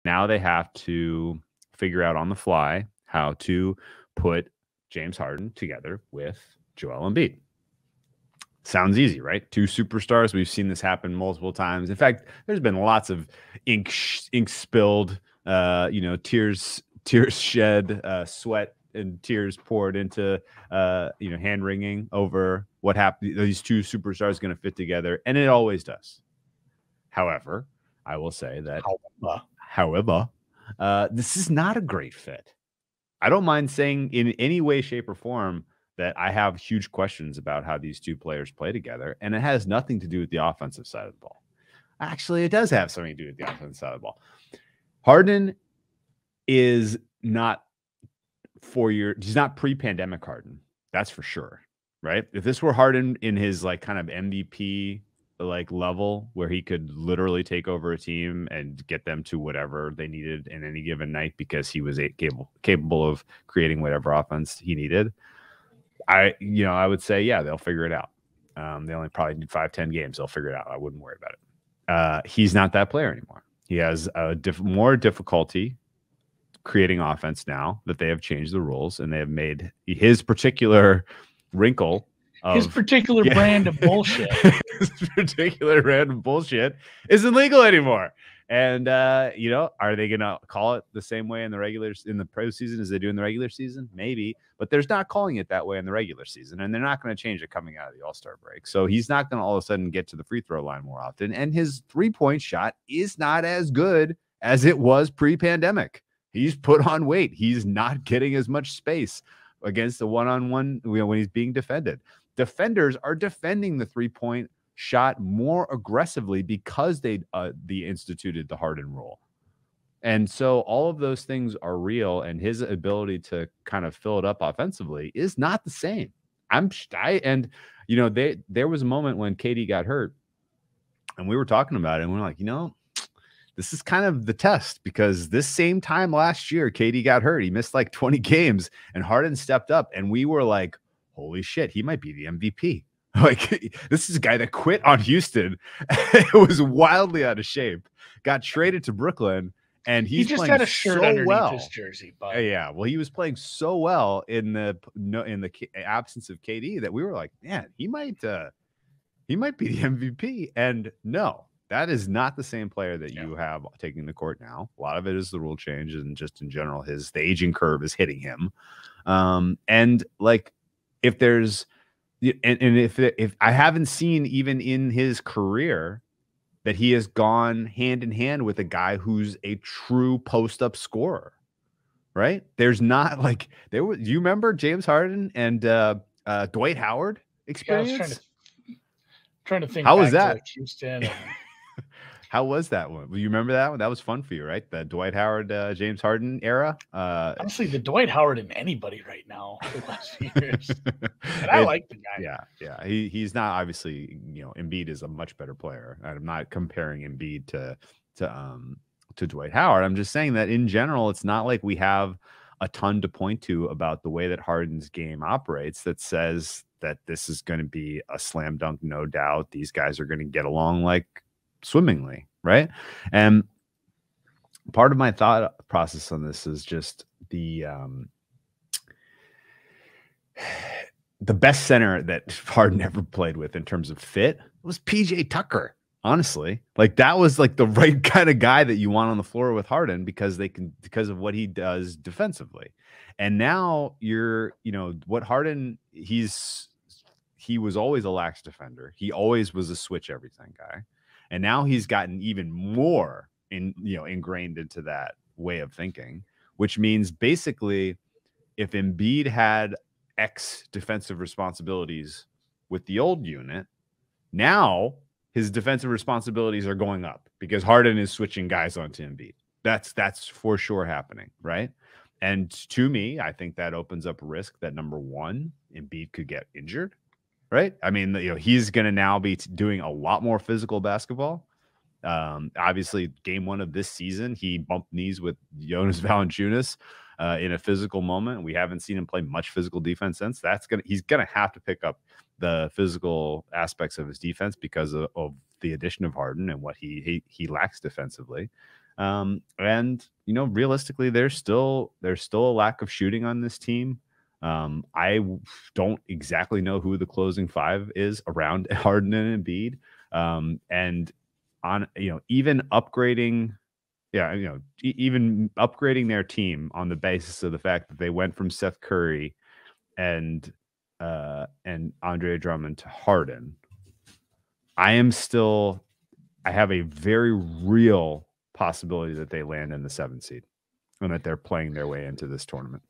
Now they have to figure out on the fly how to put James Harden together with Joel Embiid. Sounds easy, right? Two superstars. We've seen this happen multiple times. In fact, there's been lots of ink spilled, tears shed, sweat and tears poured into, hand wringing over what happened. These two superstars going to fit together, and it always does. However, I will say that, however, this is not a great fit. I don't mind saying in any way, shape, or form that I have huge questions about how these two players play together, and it has nothing to do with the offensive side of the ball. Actually, it does have something to do with the offensive side of the ball. Harden is not he's not pre-pandemic Harden. That's for sure, right? If this were Harden in his like kind of MVP like level where he could literally take over a team and get them to whatever they needed in any given night because he was capable of creating whatever offense he needed, I would say, yeah, they'll figure it out. They only probably need 5-10 games. They'll figure it out. I wouldn't worry about it. He's not that player anymore. He has more difficulty creating offense now that they have changed the rules and they have made his particular wrinkle his particular brand of bullshit. His particular brand of bullshit isn't legal anymore. And are they gonna call it the same way in the postseason as they do in the regular season? Maybe, but there's not calling it that way in the regular season, and they're not going to change it coming out of the All-Star break. So he's not going to all of a sudden get to the free throw line more often, and his 3-point shot is not as good as it was pre-pandemic. He's put on weight. He's not getting as much space against the one-on-one when he's being defended. Defenders are defending the 3-point shot more aggressively because they instituted the Harden rule. And so all of those things are real, and his ability to kind of fill it up offensively is not the same. There was a moment when KD got hurt and we were talking about it and we're like, this is kind of the test because this same time last year, KD got hurt. He missed like 20 games and Harden stepped up and we were like, holy shit, he might be the MVP. Like, this is a guy that quit on Houston. It was wildly out of shape, got traded to Brooklyn, and he just had a shirt underneath his jersey. But yeah, well, he was playing so well in the absence of KD that we were like, man, he might be the MVP. And no, that is not the same player that you have taking the court now. A lot of it is the rule change, and just in general, the aging curve is hitting him. And like, if there's if I haven't seen even in his career that he has gone hand in hand with a guy who's a true post-up scorer, right? There's not like you remember James Harden and Dwight Howard experience? Yeah, I was trying to think. How was that? Houston. How was that one? You remember that one? That was fun for you, right? The Dwight Howard, James Harden era. Honestly, the Dwight Howard in anybody right now for the last few years. And I like the guy. Yeah. He's not obviously. Embiid is a much better player. I'm not comparing Embiid to Dwight Howard. I'm just saying that in general, it's not like we have a ton to point to about the way that Harden's game operates that says that this is going to be a slam dunk, no doubt. These guys are going to get along like swimmingly, right? And part of my thought process on this is just the best center that Harden ever played with in terms of fit was PJ Tucker. Honestly, like that was like the right kind of guy that you want on the floor with Harden because of what he does defensively. And now what Harden, he was always a lax defender. He always was a switch everything guy. And now he's gotten even more ingrained into that way of thinking, which means basically if Embiid had X defensive responsibilities with the old unit, now his defensive responsibilities are going up because Harden is switching guys onto Embiid. That's for sure happening, right? And to me, I think that opens up risk that number one, Embiid could get injured. Right. I mean, he's going to now be doing a lot more physical basketball. Obviously, game one of this season, he bumped knees with Jonas Valanciunas in a physical moment. We haven't seen him play much physical defense since. He's going to have to pick up the physical aspects of his defense because of the addition of Harden and what he lacks defensively. And realistically, there's still a lack of shooting on this team. I don't exactly know who the closing five is around Harden and Embiid. And on even upgrading, even upgrading their team on the basis of the fact that they went from Seth Curry and Andre Drummond to Harden. I have a very real possibility that they land in the 7th seed and that they're playing their way into this tournament.